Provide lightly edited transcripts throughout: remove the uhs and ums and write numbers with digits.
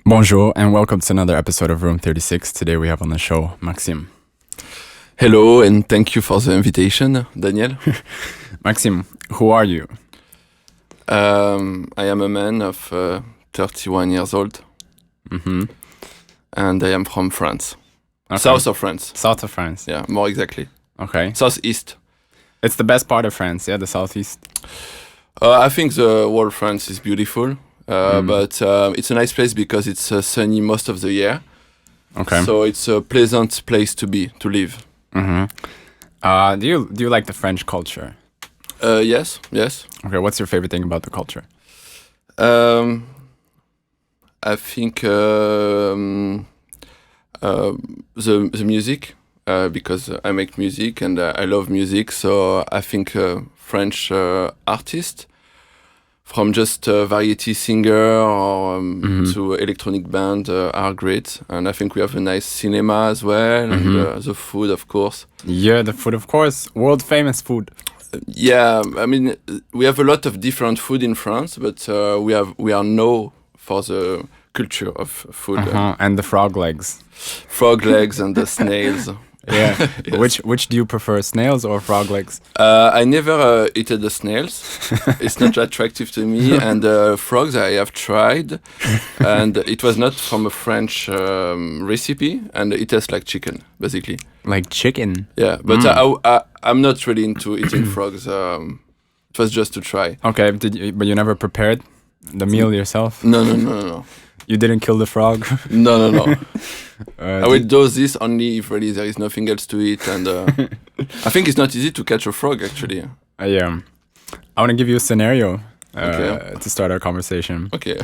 Bonjour and welcome to another episode of Room 36. Today we have on the show Maxime. Hello and thank you for the invitation, Daniel. Maxime, who are you? I am a man of 31 years old. Mm-hmm. And I am from France. Okay. South of France. South of France. Yeah, more exactly. Okay. Southeast. It's the best part of France, yeah, the southeast. I think the whole France is beautiful. But it's a nice place because it's sunny most of the year. Okay. So it's a pleasant place to live. Mm-hmm. Do you like the French culture? Yes. Okay, what's your favorite thing about the culture? I think the music, because I make music and I love music. So I think French artists, from just a variety singer or to electronic band, are great. And I think we have a nice cinema as well, and the food, of course. Yeah, the food, of course. World famous food. Yeah, I mean, we have a lot of different food in France, but we are known for the culture of food. And the frog legs. Frog legs and the snails. Yeah. Yes. Which do you prefer, snails or frog legs? I never eaten the snails. It's not attractive to me. And frogs I have tried, and it was not from a French recipe, and it tastes like chicken, basically. Like chicken? Yeah, but I'm not really into eating frogs. It was just to try. Okay, but you never prepared the meal yourself? No. You didn't kill the frog? No. I will do this only if really there is nothing else to eat, and I think it's not easy to catch a frog, actually. Yeah. I want to give you a scenario Okay. to start our conversation. Okay.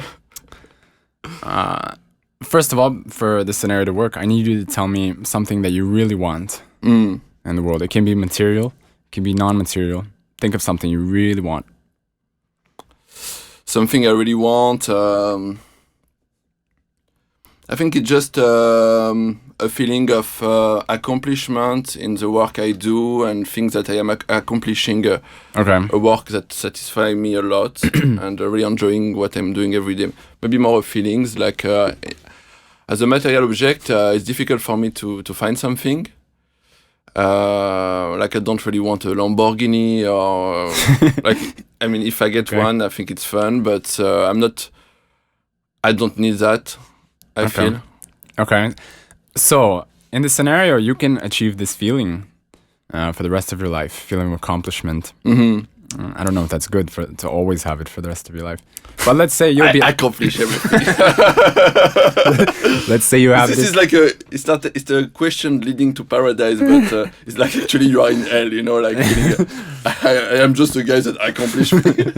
First of all, for the scenario to work, I need you to tell me something that you really want in the world. It can be material, it can be non-material. Think of something you really want. Something I really want. I think it's just a feeling of accomplishment in the work I do and things that I am accomplishing. A work that satisfies me a lot and really enjoying what I'm doing every day. Maybe more feelings like as a material object, it's difficult for me to find something. Like I don't really want a Lamborghini or I mean, if I get one, I think it's fun, but I don't need that. I feel. Okay. So, in this scenario, you can achieve this feeling for the rest of your life, feeling of accomplishment. I don't know if that's good to always have it for the rest of your life. But let's say you'll I accomplish everything. Let's say you have this is like it's a question leading to paradise, but it's like actually you are in hell, you know, like feeling, I am just a guy that accomplished me.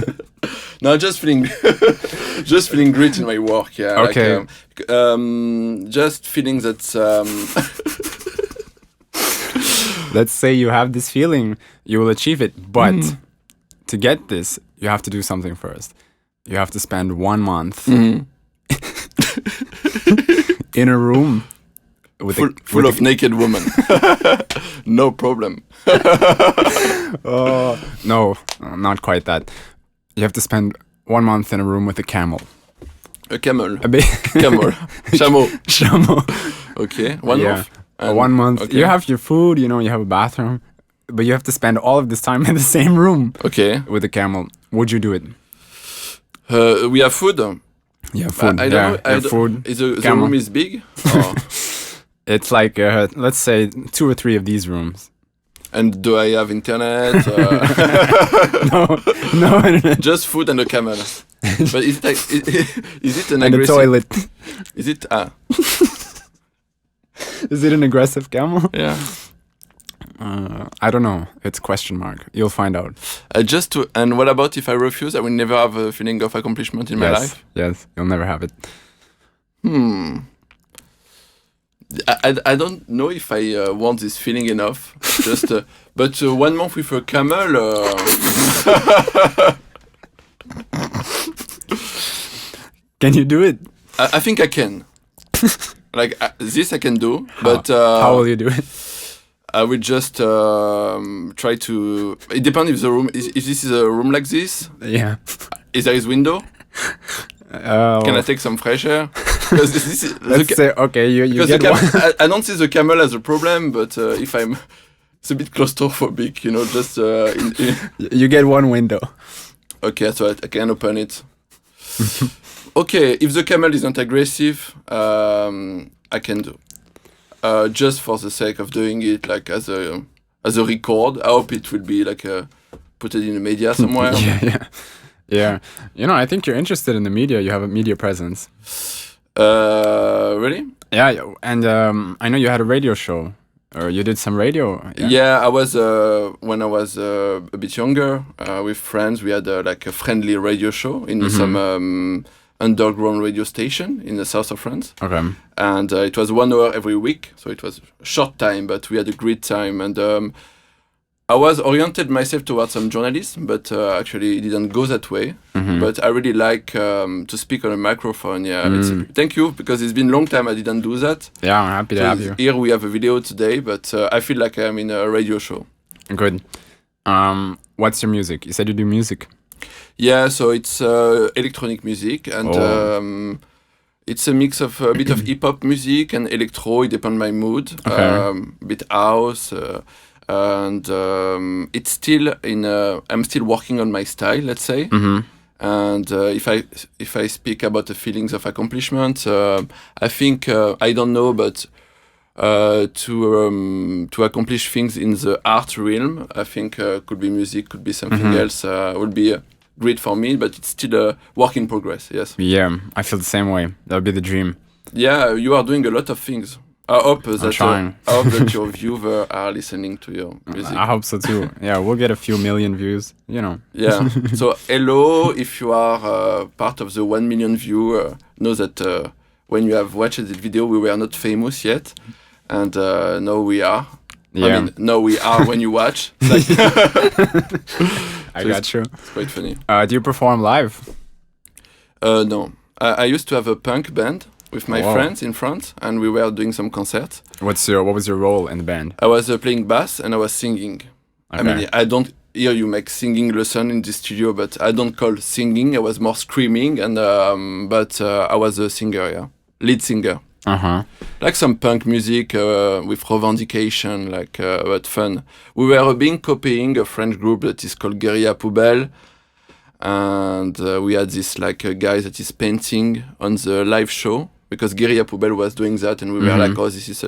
No, just feeling great in my work. Yeah. Okay. Like, just feeling that. Let's say you have this feeling, you will achieve it, but to get this, you have to do something first. You have to spend 1 month in a room full of naked women. No problem. No, not quite that. You have to spend 1 month in a room with a camel. A camel. Camel. Chameau. Okay. 1 month. 1 month. Okay. You have your food, you have a bathroom, but you have to spend all of this time in the same room. Okay. With a camel. Would you do it? We have food. Yeah, food. I don't know. Food. Is the room is big? Or? It's like, let's say, 2 or 3 of these rooms. And do I have internet? No internet. Just food and a camel. But is it an and aggressive... a toilet. Is it... Is it an aggressive camel? Yeah. I don't know. It's question mark. You'll find out. And what about if I refuse? I will never have a feeling of accomplishment in my life? Yes, you'll never have it. I don't know if I want this feeling enough. Just, but 1 month with a camel... Can you do it? I think I can. Like, this I can do, but... How will you do it? I will just try to... It depends if the room... If this is a room like this... Yeah. Is there a window? Can I take some fresh air? Let's say, okay, you get one. I don't see the camel as a problem, but if it's a bit claustrophobic, you know, just... You get one window. Okay, so I can open it. Okay, if the camel is not aggressive, I can do. Just for the sake of doing it, like as a record. I hope it will be like put it in the media somewhere. Yeah. You know, I think you're interested in the media. You have a media presence. Really? Yeah, and I know you had a radio show, or you did some radio. Yeah, I was when I was a bit younger with friends. We had like a friendly radio show in some underground radio station in the south of France. Okay. And it was 1 hour every week, so it was a short time, but we had a great time. And I was oriented myself towards some journalism, but actually it didn't go that way. But I really like to speak on a microphone. Yeah, thank you, because it's been a long time I didn't do that. Yeah, I'm happy to have you. Here we have a video today, but I feel like I'm in a radio show. Good. What's your music? You said you do music. Yeah, so it's electronic music, and it's a mix of a bit of hip-hop music and electro. It depends on my mood. A bit house. And it's still I'm still working on my style, let's say. And if I speak about the feelings of accomplishment, I think I don't know, but to accomplish things in the art realm, I think could be music, could be something else. Would be great for me, but it's still a work in progress. Yes. Yeah, I feel the same way. That would be the dream. Yeah, you are doing a lot of things. I hope that your viewers are listening to your music. I hope so too. Yeah, we'll get a few million views, you know. Yeah. So hello, if you are part of the 1 million view, know that when you have watched this video, we were not famous yet, and now we are. Yeah. I mean, now we are when you watch. I got you. It's quite funny. Do you perform live? No. I used to have a punk band with my friends in France, and we were doing some concerts. What was your role in the band? I was playing bass and I was singing. Okay. I mean, I don't hear you make singing lesson in the studio, but I don't call singing. I was more screaming, and but I was a singer, yeah, lead singer. Like some punk music with revendication, like but fun. We were being copying a French group that is called Guerilla Poubelle. And we had this like a guy that is painting on the live show, because Guerilla Poubelle was doing that, and we were like, oh, this is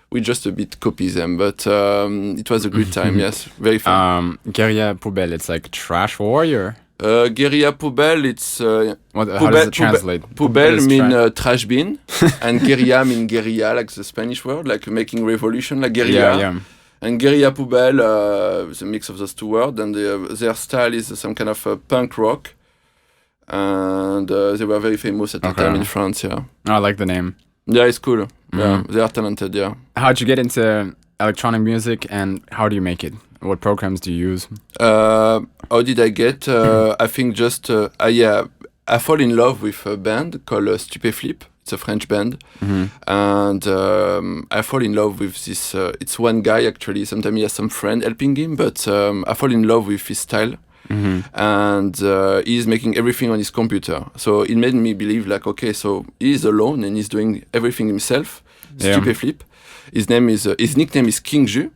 we just a bit copy them, but it was a great time. Yes, very fun. Guerilla Poubelle, it's like trash warrior. Guerilla Poubelle, it's how does it translate? Poubelle mean trash bin, and guerilla mean guerilla, like the Spanish word, like making revolution, like guerilla. Yeah. And Guerilla Poubelle is a mix of those two words, and their style is some kind of punk rock. And they were very famous at the time in France, yeah. Oh, I like the name. Yeah, it's cool. Yeah, they are talented, yeah. How'd you get into electronic music, and how do you make it? What programs do you use? How did I get? I think just, I fall in love with a band called Stupeflip. It's a French band. And I fall in love with this, it's one guy actually, sometimes he has some friend helping him, but I fall in love with his style. And he's making everything on his computer. So it made me believe like, okay, so he's alone and he's doing everything himself. Stupeflip. His nickname is King Ju.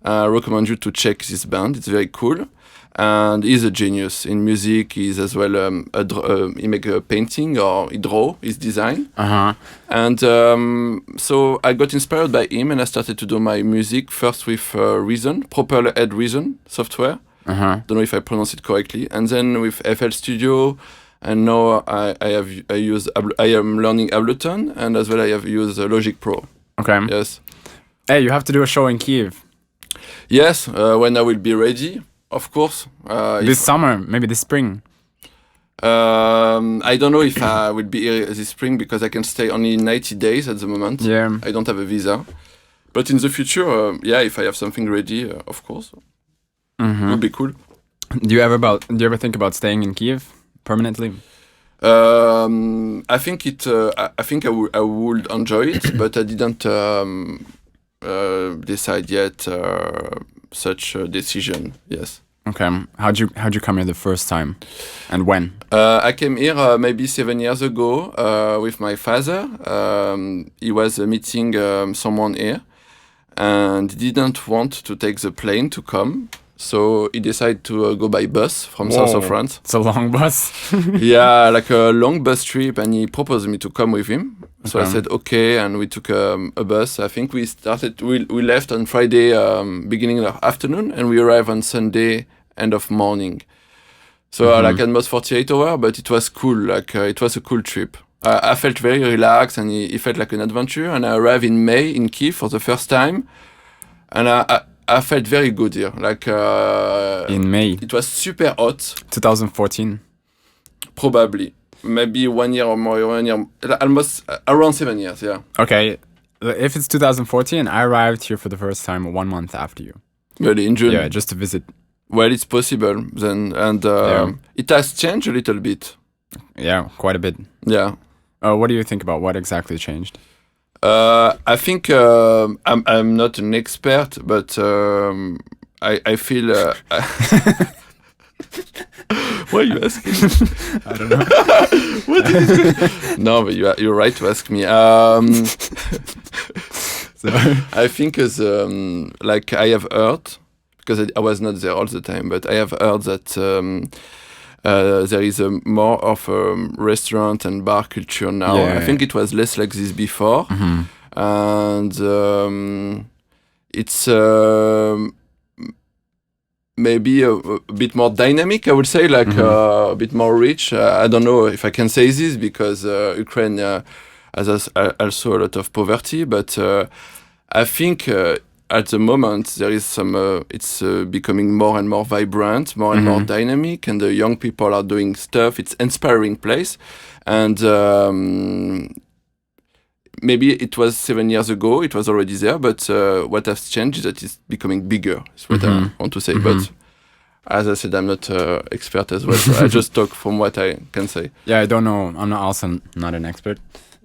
I recommend you to check this band. It's very cool. And he's a genius in music. He's as well he make a painting, or he draw his design. And so I got inspired by him, and I started to do my music first with Reason, Proper Head Reason software. Don't know if I pronounce it correctly. And then with FL Studio, and now I am learning Ableton, and as well I have used Logic Pro. Okay. Yes. Hey, you have to do a show in Kyiv. Yes, when I will be ready. Of course. This summer, maybe this spring. I don't know if I will be here this spring, because I can stay only 90 days at the moment. Yeah. I don't have a visa. But in the future, if I have something ready, of course. It would be cool. Do you ever think about staying in Kyiv permanently? I think I would enjoy it, but I didn't decide yet such a decision. Yes. Okay. How'd you come here the first time, and when? I came here maybe 7 years ago with my father. He was meeting someone here, and he didn't want to take the plane to come. So he decided to go by bus from south of France. It's a long bus. Yeah, like a long bus trip, and he proposed me to come with him. So I said okay, and we took a bus. I think we left on Friday beginning of afternoon, and we arrived on Sunday end of morning. So like almost 48 hours, but it was cool. Like it was a cool trip. I felt very relaxed, and it felt like an adventure. And I arrived in May in Kyiv for the first time, and I felt very good here. Like in May, it was super hot. 2014. Probably, maybe 1 year or more. 1 year, almost around 7 years. Yeah. Okay, if it's 2014, I arrived here for the first time 1 month after you. Really, in June. Yeah, just to visit. Well, it's possible then, and it has changed a little bit. Yeah, quite a bit. Yeah. What do you think about what exactly changed? I think I'm not an expert, but I feel. Why are you asking? I don't know. What is it? No, but you're right to ask me. So. I think as like I have heard, because I was not there all the time, but I have heard that there is more of a restaurant and bar culture now. Yeah. I think it was less like this before, and it's maybe a bit more dynamic, I would say, like a bit more rich. I don't know if I can say this because Ukraine has also a lot of poverty, but I think at the moment there is some. It's becoming more and more vibrant, more and more dynamic, and the young people are doing stuff. It's inspiring place, and maybe it was 7 years ago. It was already there, but what has changed is that it's becoming bigger. Is what I want to say. But as I said, I'm not expert as well. So I just talk from what I can say. Yeah, I don't know. I'm also not an expert.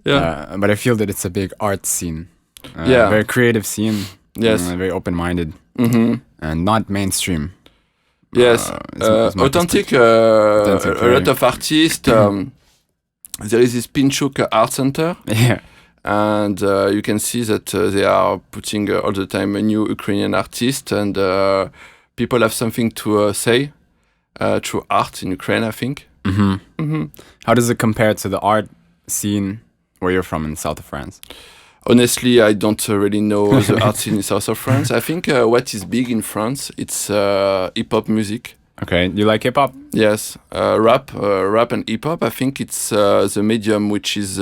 Yeah, but I feel that it's a big art scene. Yeah, very creative scene. Yes, very open-minded and not mainstream. Yes, authentic. A lot of artists. There is this Pinchuk Art Center. Yeah. And you can see that they are putting all the time a new Ukrainian artist, and people have something to say through art in Ukraine, I think. How does it compare to the art scene where you're from in south of France? Honestly, I don't really know the art scene in south of France. I think what is big in France, it's hip-hop music. Okay, you like hip-hop? Yes, rap and hip-hop. I think it's the medium which is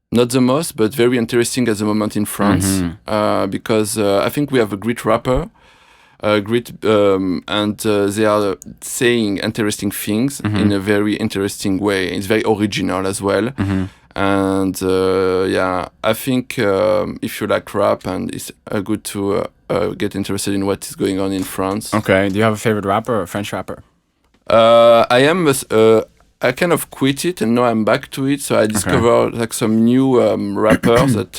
not the most, but very interesting at the moment in France, because I think we have a great rapper, and they are saying interesting things in a very interesting way. It's very original as well. And yeah, I think if you like rap, and it's good to get interested in what is going on in France. Okay, do you have a favorite rapper, a French rapper? I kind of quit it, and now I'm back to it. So I discovered like some new rappers that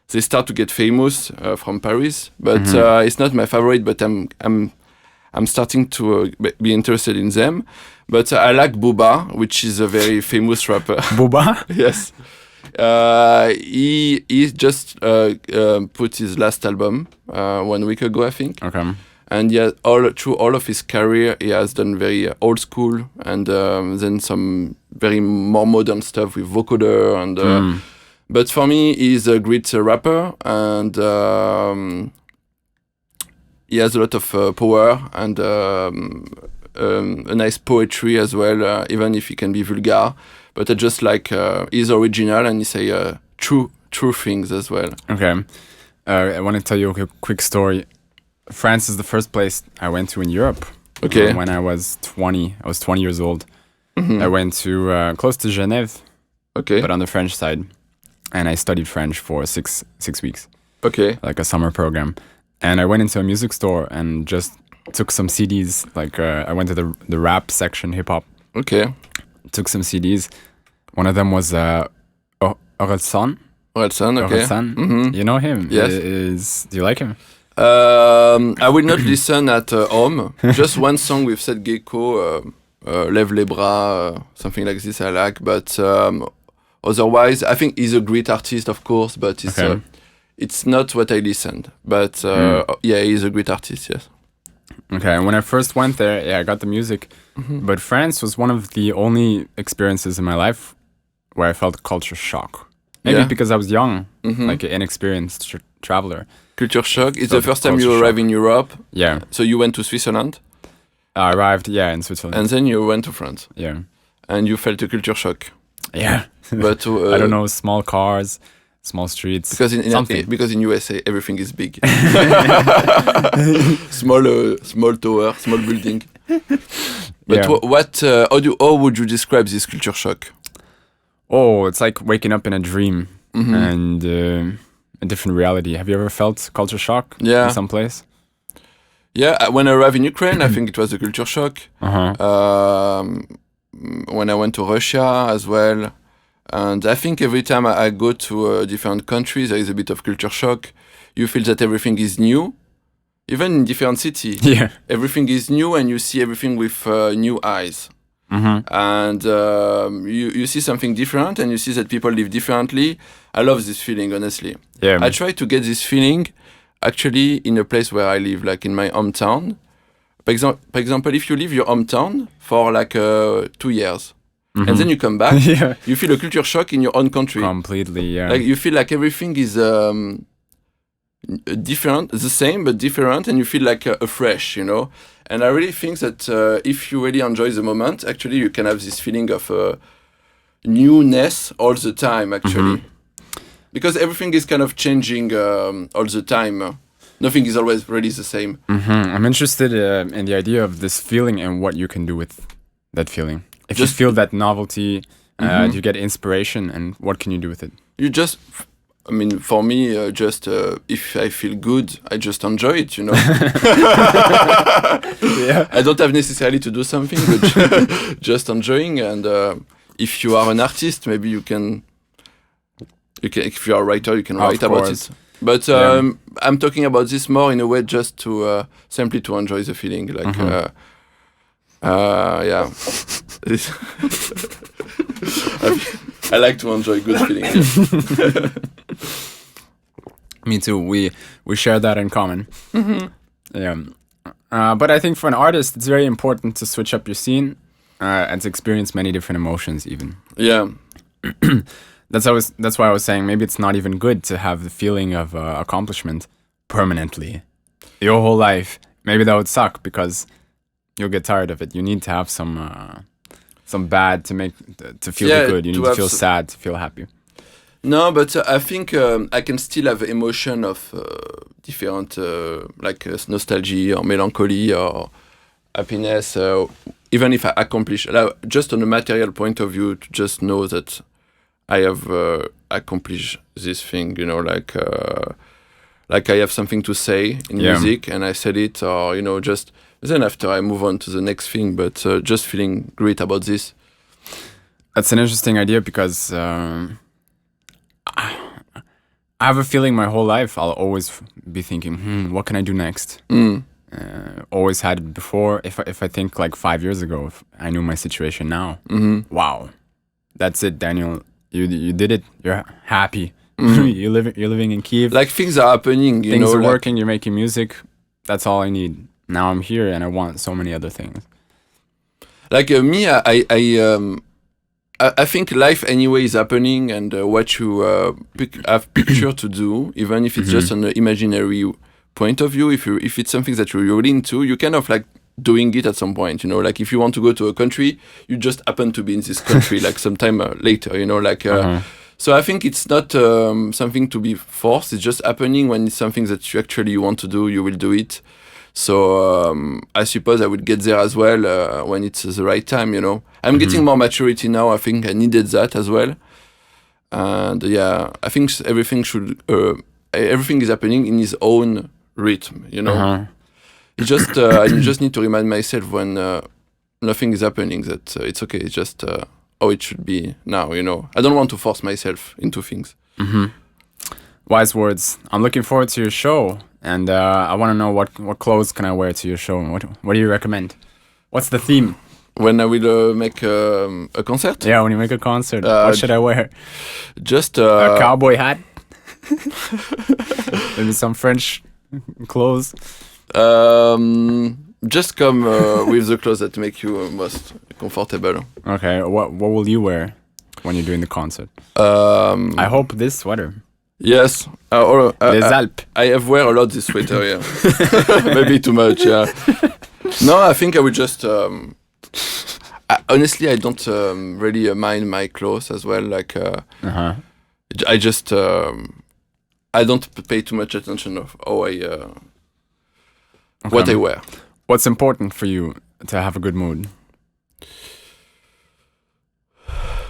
they start to get famous from Paris, but it's not my favorite. But I'm starting to be interested in them. But I like Booba, which is a very famous rapper. Booba? Yes. He just put his last album 1 week ago, I think. Okay. And yeah, through all of his career, he has done very old school, and then some very more modern stuff with vocoder. And but for me, he's a great rapper, and he has a lot of power and a nice poetry as well, even if he can be vulgar. But I just like he's original, and he say true things as well. Okay, I want to tell you a quick story. France is the first place I went to in Europe. Okay. When I was 20, I was 20 years old. I went to close to Genève. Okay. But on the French side, and I studied French for six weeks. Okay. Like a summer program, and I went into a music store and just took some CDs. Like I went to the rap section, hip hop. Okay. Took some CDs. One of them was Orelsan. Orelsan. Okay. Orelsan. You know him? Yes. Do you like him? I will not listen at home. Just one song with Seth Gecko, Lève les bras, something like this I like. But otherwise, I think he's a great artist, of course, but it's not what I listened. But yeah, he's a great artist, yes. Okay, when I first went there, yeah, I got the music. But France was one of the only experiences in my life where I felt culture shock. Maybe because I was young, like an inexperienced traveler. Culture shock. It's the first time you arrived in Europe. Yeah. So you went to Switzerland? I arrived, in Switzerland. And then you went to France. Yeah. And you felt a culture shock. Yeah. But I don't know, small cars, small streets. Because in USA everything is big. Small tower, small building. But how would you describe this culture shock? Oh, it's like waking up in a dream and a different reality. Have you ever felt culture shock in some place? Yeah, when I arrived in Ukraine, I think it was a culture shock. When I went to Russia as well. And I think every time I go to different countries, there is a bit of culture shock. You feel that everything is new. Even in different cities, everything is new and you see everything with new eyes. And you see something different and you see that people live differently. I love this feeling, honestly. Yeah. I try to get this feeling actually in a place where I live, like in my hometown. For example, if you leave your hometown for like 2 years and then you come back, you feel a culture shock in your own country. Completely, yeah. Like you feel like everything is different, the same but different, and you feel like fresh, you know. And I really think that if you really enjoy the moment, actually you can have this feeling of newness all the time, actually. Because everything is kind of changing all the time. Nothing is always really the same. I'm interested in the idea of this feeling and what you can do with that feeling. If you feel that novelty, do you get inspiration, and what can you do with it? You just... I mean, for me, if I feel good, I just enjoy it, you know. I don't have necessarily to do something, but just enjoying. And if you are an artist, maybe you can. If you are a writer, you can write about it. But I'm talking about this more in a way just to simply to enjoy the feeling, like yeah. I like to enjoy good feelings. Me too. We share that in common. Yeah. But I think for an artist, it's very important to switch up your scene and to experience many different emotions, even. Yeah. That's why I was saying maybe it's not even good to have the feeling of accomplishment permanently, your whole life. Maybe that would suck because you'll get tired of it. You need to have some bad to feel good. You need to feel sad to feel happy. No, but I think I can still have emotion of different, like nostalgia or melancholy or happiness, even if I accomplish. Just on a material point of view, to just know that I have accomplished this thing, you know, like I have something to say in music and I said it, or, you know, just then after I move on to the next thing, but just feeling great about this. That's an interesting idea because I have a feeling my whole life I'll always be thinking, what can I do next? Always had it before. If I think like 5 years ago, if I knew my situation now, wow, that's it, Daniel. You did it. You're happy. You're living in Kyiv. Like things are happening. Things are working. You're making music. That's all I need. Now I'm here, and I want so many other things. Like me, I think life anyway is happening, and what you have picture to do, even if it's just an imaginary point of view, if it's something that you're really into, you kind of like doing it at some point, you know, like if you want to go to a country, you just happen to be in this country like sometime later, you know, like so I think it's not something to be forced. It's just happening. When it's something that you actually want to do, you will do it. So I suppose I would get there as well when it's the right time, you know. I'm getting more maturity now. I think I needed that as well. And yeah, I think everything is happening in its own rhythm, you know. It just I just need to remind myself when nothing is happening that it's okay. It's just how it should be now, you know. I don't want to force myself into things. Wise words. I'm looking forward to your show And I want to know what clothes can I wear to your show? What do you recommend? What's the theme? When I will make a concert? Yeah, when you make a concert, what should I wear? Just a cowboy hat? Maybe some French clothes? Just come with the clothes that make you most comfortable. Okay, what will you wear when you're doing the concert? I hope this sweater. Yes. Les Alpes. I have wear a lot this sweater, yeah. Maybe too much, yeah. No, I think I would just... honestly, I don't really mind my clothes as well. Like, I just... I don't pay too much attention of how what I wear. What's important for you to have a good mood?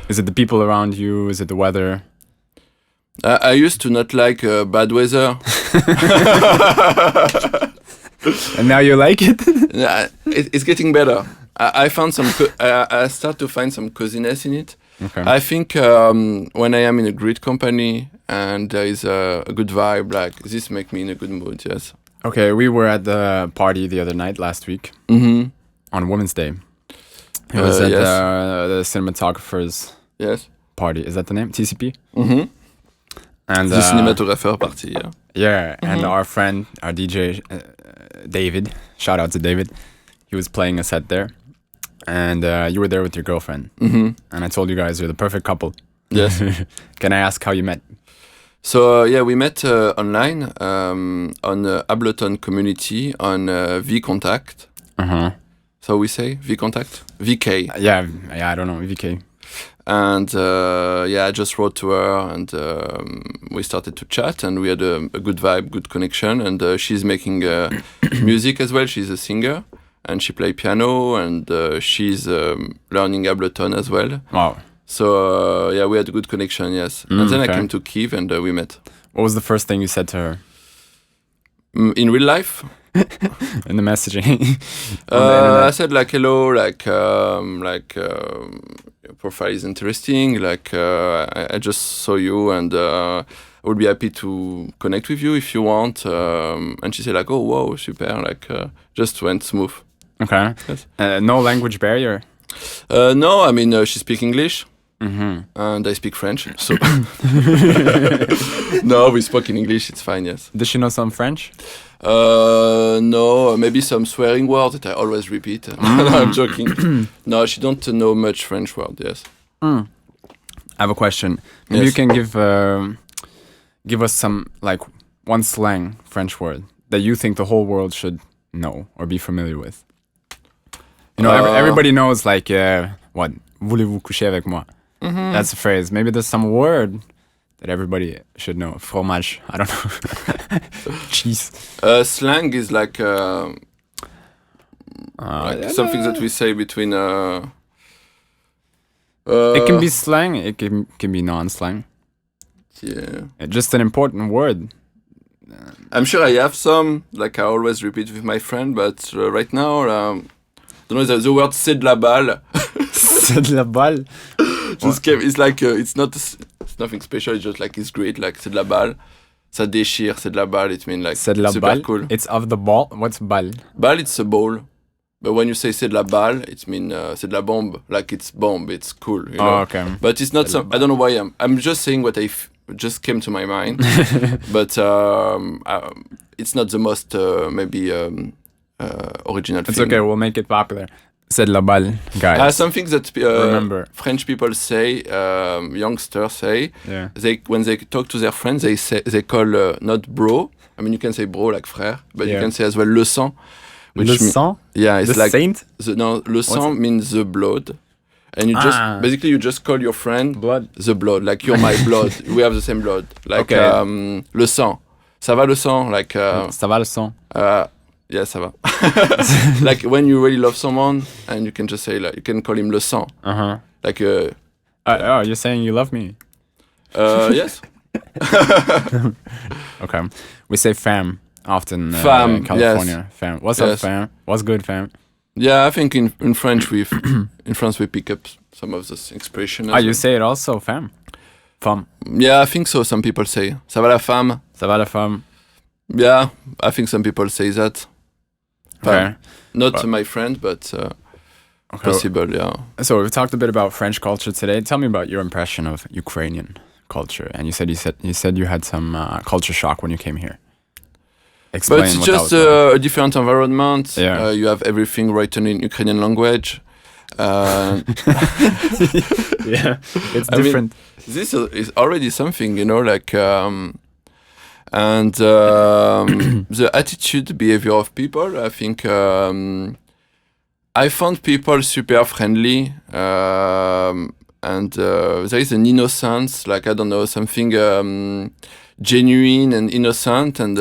Is it the people around you? Is it the weather? I used to not like bad weather. And now you like it? It's getting better. I found some. I start to find some coziness in it. Okay. I think when I am in a great company and there is a good vibe, like this make me in a good mood. Yes. Okay, we were at the party the other night last week on Women's Day. It was at the cinematographer's party. Is that the name? TCP? Mm-hmm. And the cinematographer party, yeah. Yeah, and our friend, our DJ, David, shout out to David, he was playing a set there. And you were there with your girlfriend. Mm-hmm. And I told you guys you're the perfect couple. Yes. Can I ask how you met? So, we met online on Ableton community on VContact. So we say VContact? VK. Yeah, I don't know, VK. And I just wrote to her and we started to chat and we had a good vibe, good connection. And she's making music as well. She's a singer and she plays piano and she's learning Ableton as well. Wow. So we had a good connection, yes. And then I came to Kyiv and we met. What was the first thing you said to her? In real life? In the messaging? I said like hello, like your profile is interesting, like I just saw you and I would be happy to connect with you if you want. And she said like, oh wow, super, like just went smooth. Okay. Yes. No language barrier? No, I mean she speaks English. And I speak French, so no, we spoke in English. It's fine. Yes. Does she know some French? No, maybe some swearing words that I always repeat. I'm joking. No, she don't know much French word. Yes. I have a question. Maybe you can give us some like one slang French word that you think the whole world should know or be familiar with. You know, everybody knows like what? Voulez-vous coucher avec moi? That's a phrase. Maybe there's some word that everybody should know. Fromage. I don't know. Cheese. Slang is like something that we say between. It can be slang. It can be non-slang. Yeah. Just an important word. I'm sure I have some. Like I always repeat with my friend, but right now, I don't know the word "c'est de la balle." C'est de la balle. It's like it's nothing special. It's just like it's great. Like c'est de la balle, ça déchire. C'est de la balle. It means like c'est de la super balle. Cool. It's of the ball. What's balle? Balle, it's a ball. But when you say c'est de la balle, it means c'est de la bombe. Like it's bomb. It's cool. You know? Okay. But it's not some. I don't know why I'm just saying what just came to my mind. But it's not the most maybe original. It's thing. okay. We'll make it popular. C'est de la balle, guys. Something that remember. French people say, youngsters say, yeah. When they talk to their friends, they call not bro. I mean, you can say bro like frère, but you can say as well le sang. Le sang? Yeah, it's the like saint? Le sang means the blood, and you just basically you just call your friend blood. The blood, like you're my blood. We have the same blood. Like le sang. Ça va le sang? Like ça va le sang? Yeah, ça va. Like when you really love someone and you can just say like you can call him le sang. Like you're saying you love me? Yes. Okay. We say fam often fam, in California. Yes. Fam. What's up, fam? What's good, fam? Yeah, I think in French in France we pick up some of this expression. You say it also, fam? Femme. Yeah, I think so. Some people say ça va la femme. Ça va la femme. Yeah, I think some people say that. Okay. Not my friend, but possible, yeah. So we've talked a bit about French culture today. Tell me about your impression of Ukrainian culture. And you said you had some culture shock when you came here. Explain but it's what just that was like. a different environment. Yeah. You have everything written in Ukrainian language. Yeah, it's different. This is already something, like, and the attitude, behavior of people. I think I found people super friendly, and there is an innocence, like I don't know, something genuine and innocent and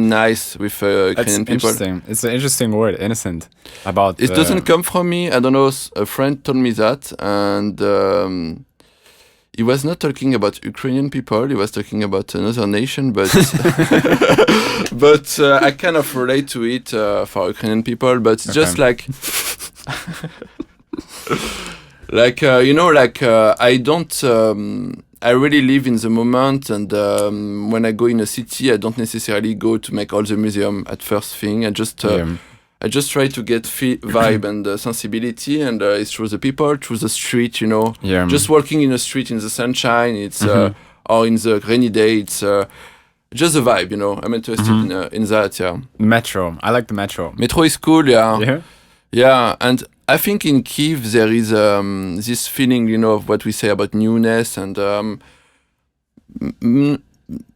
nice with Ukrainian people. Interesting. It's an interesting word, innocent. About it doesn't come from me. I don't know. A friend told me that, and he was not talking about Ukrainian people. He was talking about another nation, but but I kind of relate to it for Ukrainian people. But it's just like. I don't. I really live in the moment, and when I go in a city, I don't necessarily go to make all the museum at first thing. I just try to get vibe and sensibility, and it's through the people, through the street. Just walking in the street in the sunshine. It's or in the rainy day. It's just a vibe. I'm interested in that. Yeah. Metro. I like the metro. Metro is cool. Yeah. Yeah. Yeah, and I think in Kyiv there is this feeling, of what we say about newness and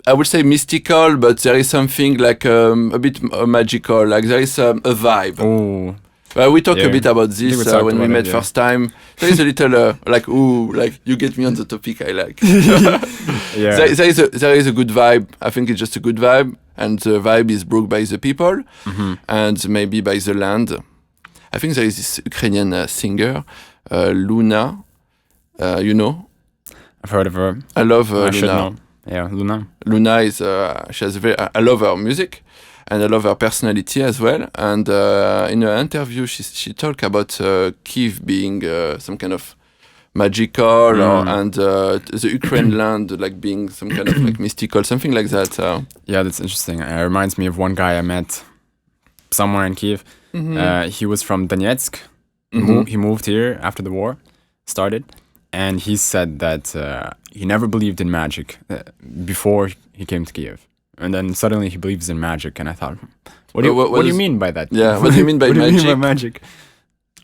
I would say mystical, but there is something like a bit magical, like there is a vibe. Oh. We talked a bit about this when we met first time. There is a little like you get me on the topic I like. Yeah. There is a good vibe. I think it's just a good vibe, and the vibe is brought by the people and maybe by the land. I think there is this Ukrainian singer, Luna. I've heard of her. I love I Luna. should know. Yeah, Luna. Luna is she has I love her music, and I love her personality as well. And in an interview, she talked about Kyiv being some kind of magical, and the Ukraine land like being some kind of like mystical, something like that. Yeah, that's interesting. It reminds me of one guy I met somewhere in Kyiv. He was from Donetsk. He moved here after the war started, and he said that he never believed in magic before he came to Kyiv, and then suddenly he believes in magic. And I thought, what do you mean by that? Yeah, what do you mean by what magic? Do you mean by magic?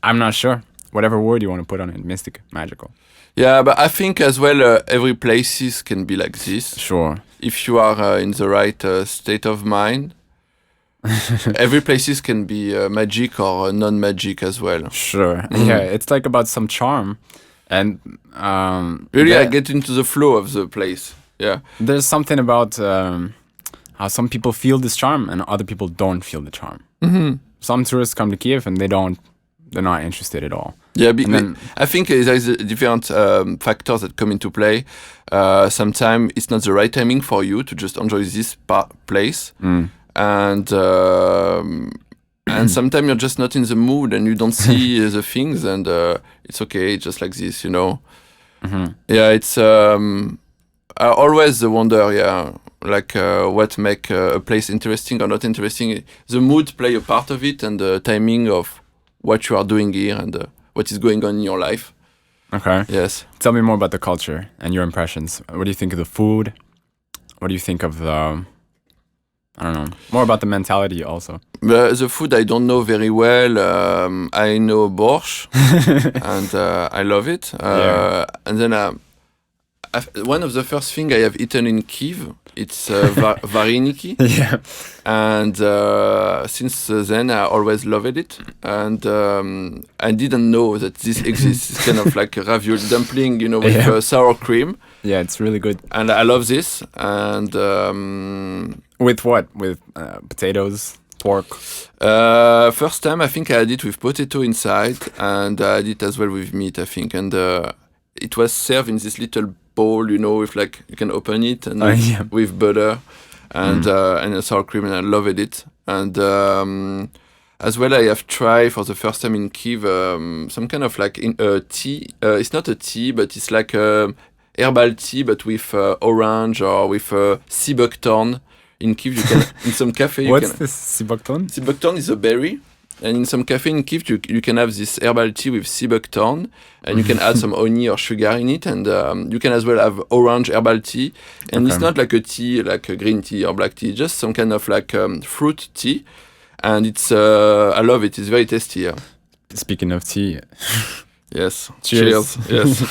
I'm not sure. Whatever word you want to put on it, mystic, magical. Yeah, but I think as well every places can be like this. Sure. If you are in the right state of mind. Every places can be magic or non-magic as well. Sure. Yeah, it's like about some charm, and really, I get into the flow of the place. Yeah, there's something about how some people feel this charm and other people don't feel the charm. Some tourists come to Kyiv and they're not interested at all. Yeah, I think there is different factors that come into play. Sometimes it's not the right timing for you to just enjoy this place. And sometimes you're just not in the mood and you don't see the things, and it's okay, just like this, Yeah, it's I always wonder, like what make a place interesting or not interesting. The mood play a part of it, and the timing of what you are doing here and what is going on in your life. Okay. Yes. Tell me more about the culture and your impressions. What do you think of the food? What do you think of the... I don't know. More about the mentality also. The food I don't know very well. I know borscht, and I love it. And then one of the first things I have eaten in Kyiv, it's vareniki. Yeah. And since then I always loved it. And I didn't know that this exists. It's kind of like a ravioli dumpling, with sour cream. Yeah, it's really good. And I love this. And with what? With potatoes, pork? First time I think I had it with potato inside, and I had it as well with meat, I think. And it was served in this little bowl, with like you can open it and with butter and a sour cream, and I loved it. And as well, I have tried for the first time in Kyiv some kind of like tea. It's not a tea, but it's like herbal tea, but with orange or with sea buckthorn. In Kyiv, you can in some cafe. What's this sibukton? Sibukton is a berry, and in some cafe in Kyiv, you can have this herbal tea with sibukton, and you can add some honey or sugar in it, and you can as well have orange herbal tea, and it's not like a tea, like a green tea or black tea, just some kind of like fruit tea, and it's I love it. It's very tasty. Yeah. Speaking of tea, yes. Cheers. Yes.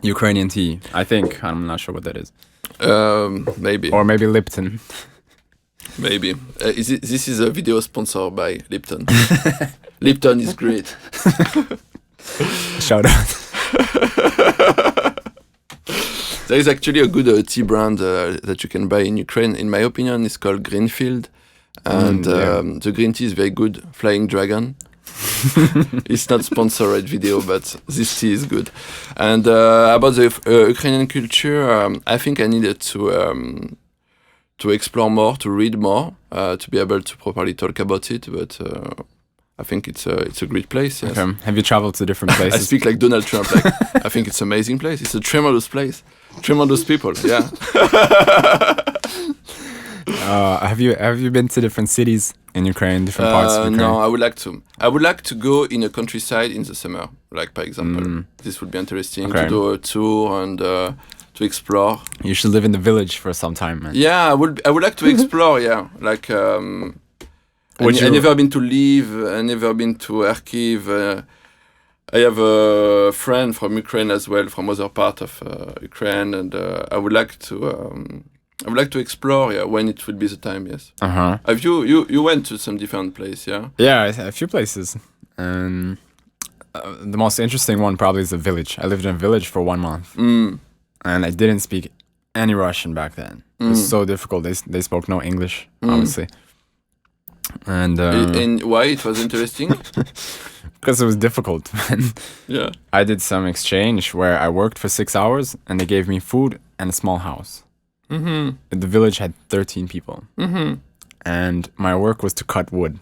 Ukrainian tea. I think I'm not sure what that is. Maybe. Or maybe Lipton. Maybe. This is a video sponsored by Lipton. Lipton is great. Shout out. There is actually a good tea brand that you can buy in Ukraine. In my opinion, it's called Greenfield. And the green tea is very good. Flying Dragon. It's not sponsored video, but this tea is good. And about the Ukrainian culture, I think I needed to explore more, to read more, to be able to properly talk about it. But I think it's a great place. Yes. Okay. Have you traveled to different places? I speak like Donald Trump. Like, I think it's an amazing place. It's a tremendous place. Tremendous people. Yeah. Have you been to different cities in Ukraine, different parts of Ukraine? No, I would like to. I would like to go in a countryside in the summer. Like, for example, this would be interesting to do a tour and to explore. You should live in the village for some time, man. Yeah, I would like to explore. Yeah, like I never been to Lviv. I never been to Kyiv. I have a friend from Ukraine as well, from other part of Ukraine, and I would like to explore, yeah, when it would be the time, yes. Have you went to some different place, yeah? Yeah, a few places. The most interesting one probably is a village. I lived in a village for 1 month. And I didn't speak any Russian back then. It was so difficult. They spoke no English, obviously. And why it was interesting? Because it was difficult. Yeah. I did some exchange where I worked for 6 hours and they gave me food and a small house. The village had 13 people. And my work was to cut wood.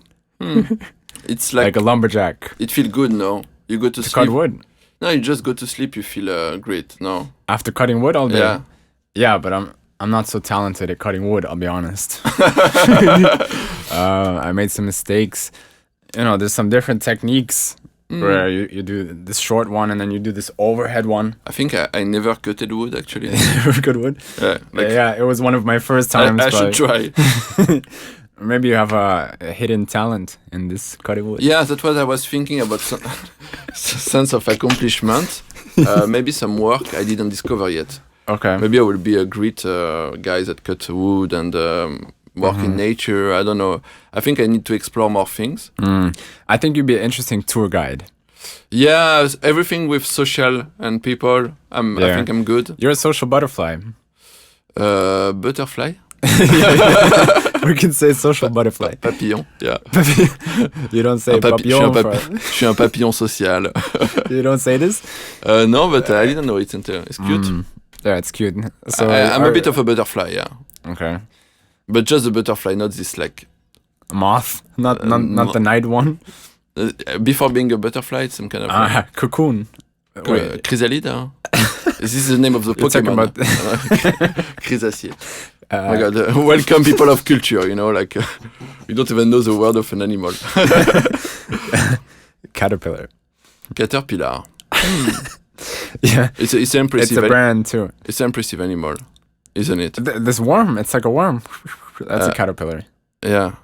It's like a lumberjack. It feels good, no? You go to sleep. Cut wood? No, you just go to sleep, you feel great, no? After cutting wood all day? Yeah. Yeah, but I'm not so talented at cutting wood, I'll be honest. I made some mistakes. There's some different techniques where you do this short one and then you do this overhead one. I think I never cutted wood, actually. Never cut wood? Yeah, it was one of my first times. I should try. Maybe you have a hidden talent in this cutting wood. Yeah, that's what I was thinking about. Sense of accomplishment. Maybe some work I didn't discover yet. Okay. Maybe I will be a great guy that cuts wood and work in nature. I don't know. I think I need to explore more things. I think you'd be an interesting tour guide. Yeah, everything with social and people. I think I'm good. You're a social butterfly. Butterfly? We can say social butterfly. Papillon, yeah. You don't say papillon. Je suis un papillon social. You don't say this? No, but I didn't know it's cute. Yeah, it's cute. So I'm a bit of a butterfly, yeah. Okay. But just the butterfly, not this like... Moth? Not the night one? Before being a butterfly, it's some kind of... Cocoon. Chrysalide, huh? This is the name of the Pokemon. About Chrysacier. Oh my god, welcome people of culture, like we don't even know the word of an animal. Caterpillar. Caterpillar. Yeah. It's an impressive... It's a brand too. It's an impressive animal, isn't it? This worm, it's like a worm. That's a caterpillar. Yeah.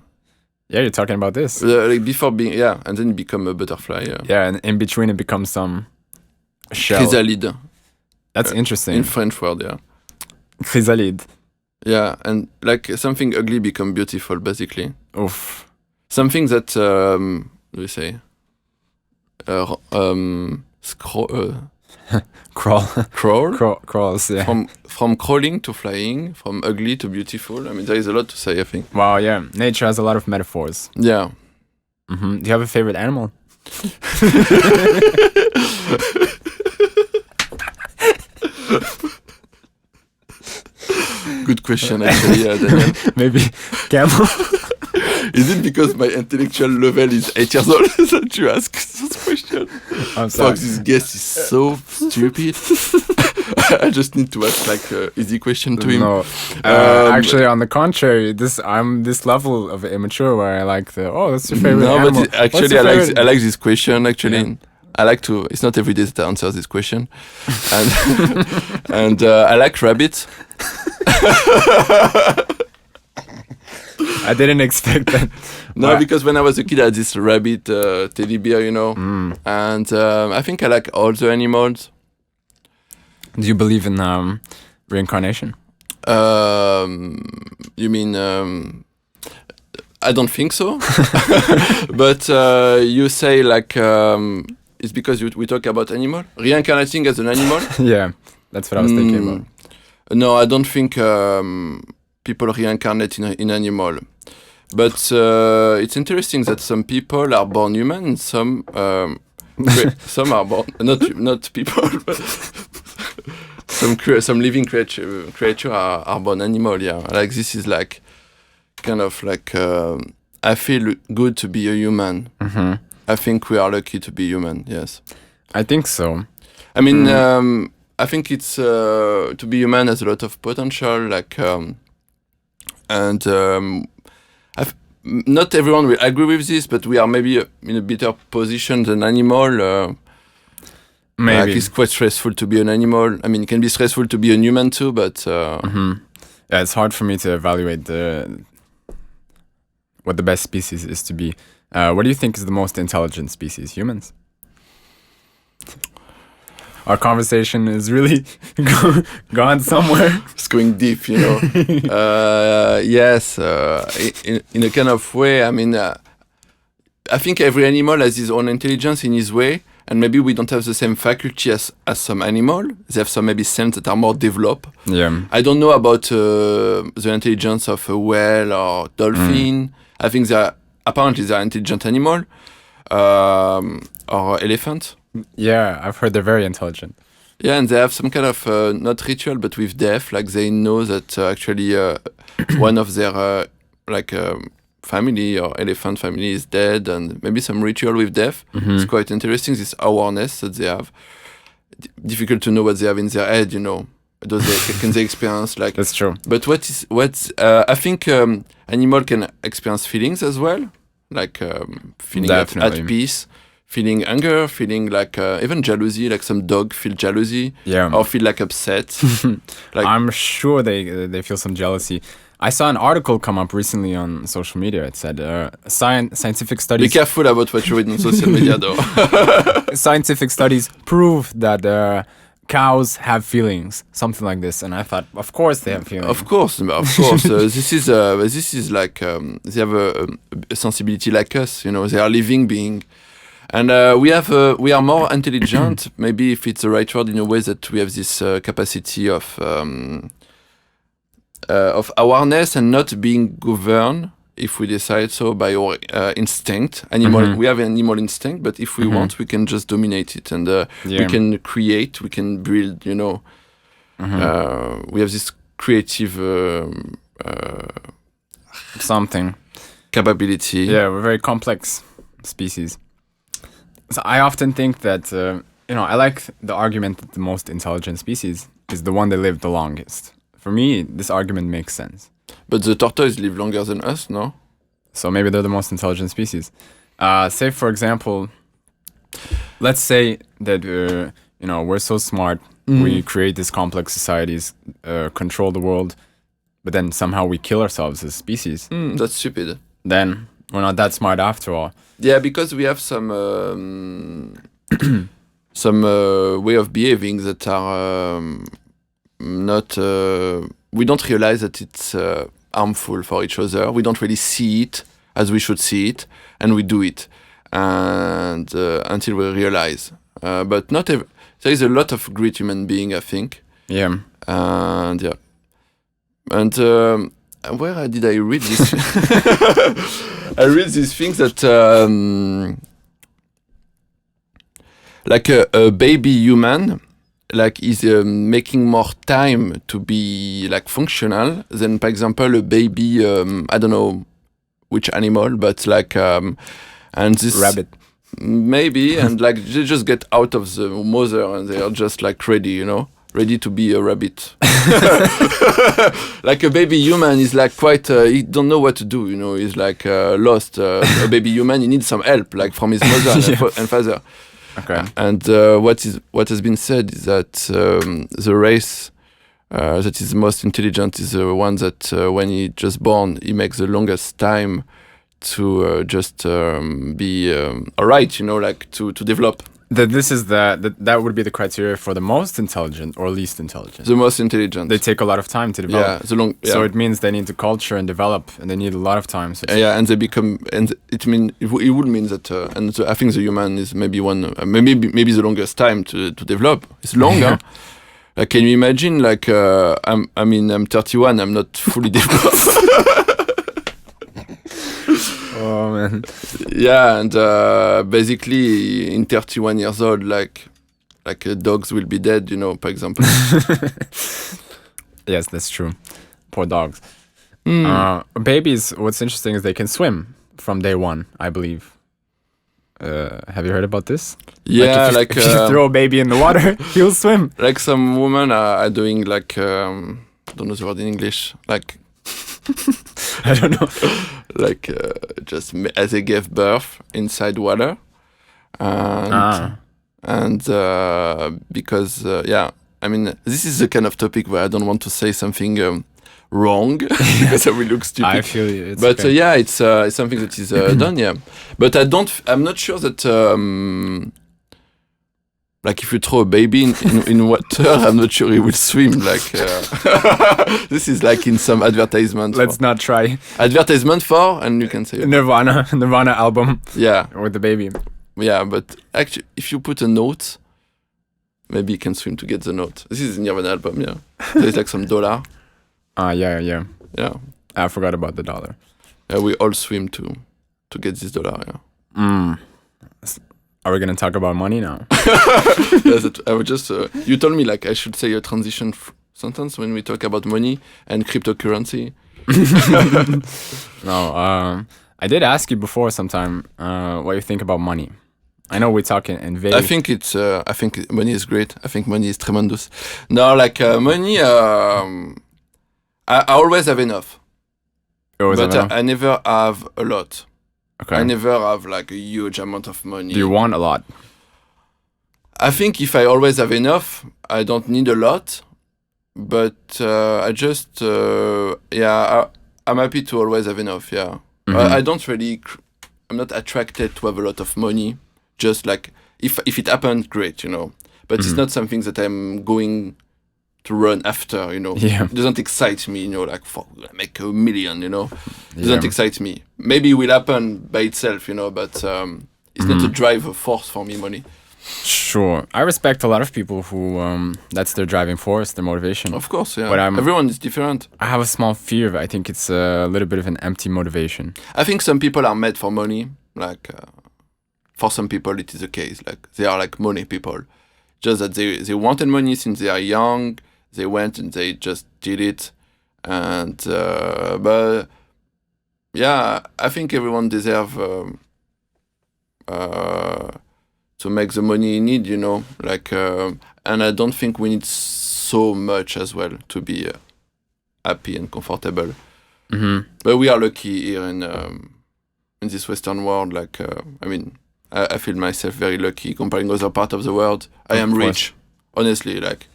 Yeah, you're talking about this. Like before being... Yeah, and then become a butterfly, yeah. Yeah, and in between it becomes some shell. Chrysalide. That's interesting. In French word, yeah. Chrysalide. Yeah, and like something ugly become beautiful, basically. Oof. Something that, what do we say? Crawls, yeah. From crawling to flying, from ugly to beautiful. I mean, there is a lot to say, I think. Wow, yeah. Nature has a lot of metaphors. Yeah. Do you have a favorite animal? Good question, actually, Daniel. Maybe camel. Is it because my intellectual level is 8 years old that you ask this question? I'm sorry. Fuck, this guest is so stupid? I just need to ask like easy question to him. No, actually, on the contrary, I'm this level of immature where I like that's your favorite animal. No, but actually, I like this question. Actually, yeah. I like to. It's not every day that I answer this question, and I like rabbits. I didn't expect that. No, because when I was a kid, I had this rabbit teddy bear, you know, and I think I like all the animals. Do you believe in reincarnation? You mean? I don't think so. But you say like it's because we talk about animal reincarnating as an animal. Yeah, that's what I was thinking about. No, I don't think people reincarnate in animal. But it's interesting that some people are born human, and some some are born not people, but some living creature are born animal. Yeah, like this is like kind of like I feel good to be a human. Mm-hmm. I think we are lucky to be human. Yes, I think so. I mean, I think it's to be human has a lot of potential. Like, and not everyone will agree with this, but we are maybe in a better position than animal. Maybe like it's quite stressful to be an animal. I mean, it can be stressful to be a human too, but yeah, it's hard for me to evaluate what the best species is to be. What do you think is the most intelligent species? Humans? Our conversation is really gone somewhere. It's going deep, you know. Yes, in a kind of way. I mean, I think every animal has his own intelligence in his way, and maybe we don't have the same faculty as some animal. They have some maybe sense that are more developed. Yeah. I don't know about the intelligence of a whale or dolphin. I think apparently they're intelligent animal, or elephant. Yeah, I've heard they're very intelligent. Yeah, and they have some kind of not ritual, but with death. Like they know that actually one of their family or elephant family is dead, and maybe some ritual with death. Mm-hmm. It's quite interesting. This awareness that they have. Difficult to know what they have in their head, you know. Can they experience like? That's true. But I think animal can experience feelings as well, like feeling at peace. Feeling anger, feeling like even jealousy, like some dog feel jealousy, or feel like upset. Like I'm sure they feel some jealousy. I saw an article come up recently on social media. It said scientific studies. Be careful about what you read on social media, though. Scientific studies prove that cows have feelings, something like this. And I thought, of course they have feelings. Of course. This is like they have a sensibility like us. You know, they are living being. And we are more intelligent, maybe if it's the right word, in a way that we have this capacity of awareness and not being governed, if we decide so, by our instinct. We have an animal instinct, but if we want, we can just dominate it, and we can create, we can build. You know, we have this creative something capability. Yeah, we're a very complex species. So I often think that, I like the argument that the most intelligent species is the one that lived the longest. For me, this argument makes sense. But the tortoise live longer than us, no? So maybe they're the most intelligent species. Say, for example, let's say that, we're so smart, we create these complex societies, control the world, but then somehow we kill ourselves as species. That's stupid. Then we're not that smart after all. Yeah, because we have some way of behaving that are not. We don't realize that it's harmful for each other. We don't really see it as we should see it, and we do it, and until we realize. But not there is a lot of great human being, I think. Yeah. And where did I read this? I read these things that like a baby human is making more time to be like functional than, for example, a baby I don't know which animal, but like and this rabbit. Maybe, and like they just get out of the mother and they are just like ready, ready to be a rabbit. Like a baby human is like quite, he don't know what to do, he's like lost. A baby human, he needs some help, like from his mother and father. Okay. And what has been said is that the race that is the most intelligent is the one that when he just born, he makes the longest time to just be alright, like to develop. That would be the criteria for the most intelligent or least intelligent. The most intelligent. They take a lot of time to develop. Yeah, So it means they need to culture and develop, and they need a lot of time. So and they become, and it would mean that, and I think the human is maybe maybe the longest time to develop. It's longer. Like, can you imagine? Like, I'm 31. I'm not fully developed. Oh man. Yeah, and basically in 31 years old, like dogs will be dead, for example. Yes, that's true. Poor dogs. Babies, what's interesting is they can swim from day one, I believe. Have you heard about this? Yeah, if you throw a baby in the water, he'll swim. Like some women are doing like, I don't know the word in English, like... I don't know. Like just as they gave birth inside water, and because this is the kind of topic where I don't want to say something wrong because I will look stupid. I feel you. But okay. It's something that is done. Yeah, but I'm not sure that. Like if you throw a baby in water, I'm not sure he will swim. Like this is like in some advertisement. Let's not try. Advertisement for, and you can say Nirvana album. Yeah, with the baby. Yeah, but actually, if you put a note, maybe you can swim to get the note. This is Nirvana album. Yeah, there's like some dollar. Yeah. I forgot about the dollar. Yeah, we all swim to get this dollar. Yeah. Are we gonna talk about money now? Yes, I would just. You told me like I should say a transition sentence when we talk about money and cryptocurrency. No, I did ask you before sometime what you think about money. I know we talk in vague. I think it's. I think money is great. I think money is tremendous. No, like money. I always have enough, but I never have a lot. Okay. I never have like a huge amount of money. Do you want a lot? I think if I always have enough, I don't need a lot. But I just, I'm happy to always have enough, yeah. Mm-hmm. I don't really, I'm not attracted to have a lot of money. Just like, if it happens, great, But it's not something that I'm going to run after, Yeah. It doesn't excite me, like, make $1 million, It doesn't excite me. Maybe it will happen by itself, but it's not a driver force for me, money. Sure. I respect a lot of people who, that's their driving force, their motivation. Of course, yeah. But everyone is different. I have a small fear of it. I think it's a little bit of an empty motivation. I think some people are made for money. Like, for some people, it is the case. Like, they are like money people. Just that they wanted money since they are young. They went and they just did it. And, but, yeah, I think everyone deserves to make the money you need, Like, and I don't think we need so much as well to be happy and comfortable. Mm-hmm. But we are lucky here in this Western world. Like, I feel myself very lucky comparing other parts of the world. I am rich, honestly. Like,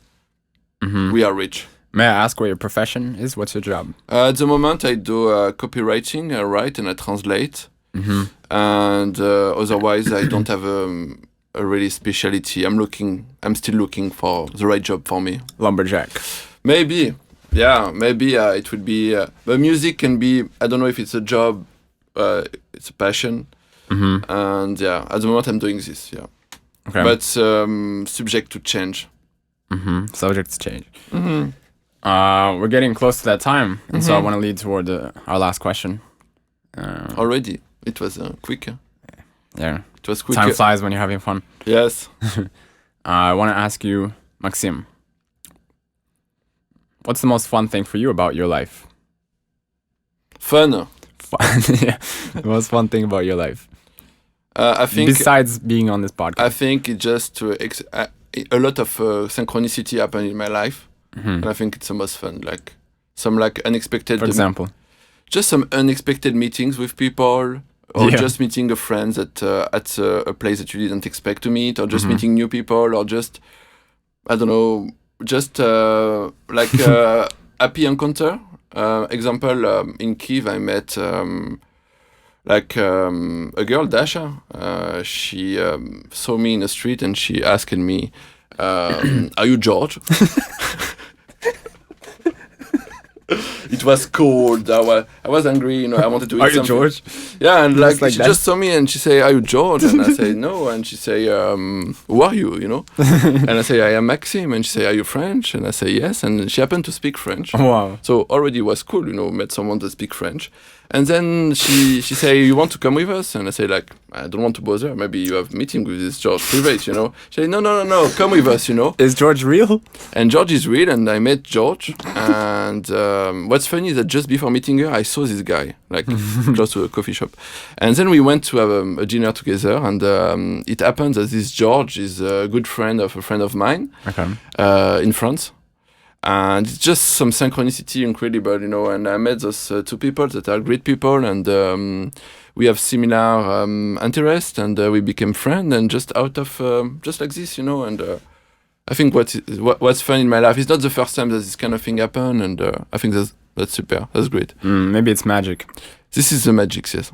we are rich. May I ask what your profession is? What's your job? At the moment, I do copywriting. I write and I translate. Mm-hmm. And otherwise, I don't have a really specialty. I'm still looking for the right job for me. Lumberjack. Maybe. Yeah, maybe it would be. But music can be, I don't know if it's a job, it's a passion. Mm-hmm. And yeah, at the moment I'm doing this, yeah. Okay. But subject to change. Mm-hmm. Subject to change. Mm-hmm. We're getting close to that time. And so I want to lead toward our last question. Already? It was quick. Yeah. It was quick. Time flies when you're having fun. Yes. I want to ask you, Maxime, what's the most fun thing for you about your life? Fun. Yeah. The most fun thing about your life. I think besides being on this podcast, I think it just a lot of synchronicity happened in my life, and I think it's the most fun. Like some unexpected. For example, just some unexpected meetings with people, or just meeting a friend at a place that you didn't expect to meet, or just meeting new people, or just I don't know, just happy encounter. Example, in Kyiv, I met a girl, Dasha. She saw me in the street and she asked me, "Are you George?" It was cold. I was angry. You know, I wanted to eat Are you something. George? Yeah, and like she that? just saw me and she say, "Are you George?" And I say, "No." And she say, "Who are you?" You know. And I say, "I am Maxime." And she say, "Are you French?" And I say, "Yes." And she happened to speak French. Wow. So already was cool, you know, met someone that speak French. And then she say, "You want to come with us?" And I say, like, "I don't want to bother. Maybe you have meeting with this George private, you know." She say, no, come with us, you know. Is George real? And George is real, and I met George. And what's funny is that just before meeting her, I saw this guy, like, close to a coffee shop. And then we went to have a dinner together, and it happens that this George is a good friend of a friend of mine in France. And it's just some synchronicity, incredible, you know. And I met those two people that are great people, and we have similar interests, and we became friends, and just out of just like this, you know. And I think what's fun in my life is not the first time that this kind of thing happened, and I think that's super, that's great. Maybe it's magic. This is the magic, yes.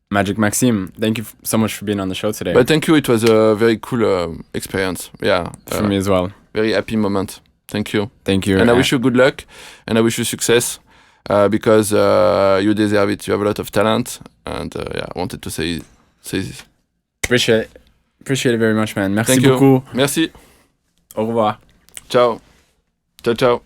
Magic Maxime, thank you so much for being on the show today. But thank you, it was a very cool experience. Yeah, for me as well. Very happy moment. Thank you. Thank you. And I wish you good luck, and I wish you success, because you deserve it. You have a lot of talent, and I wanted to say this. Appreciate it very much, man. Merci Thank beaucoup. You. Merci. Au revoir. Ciao. Ciao, ciao.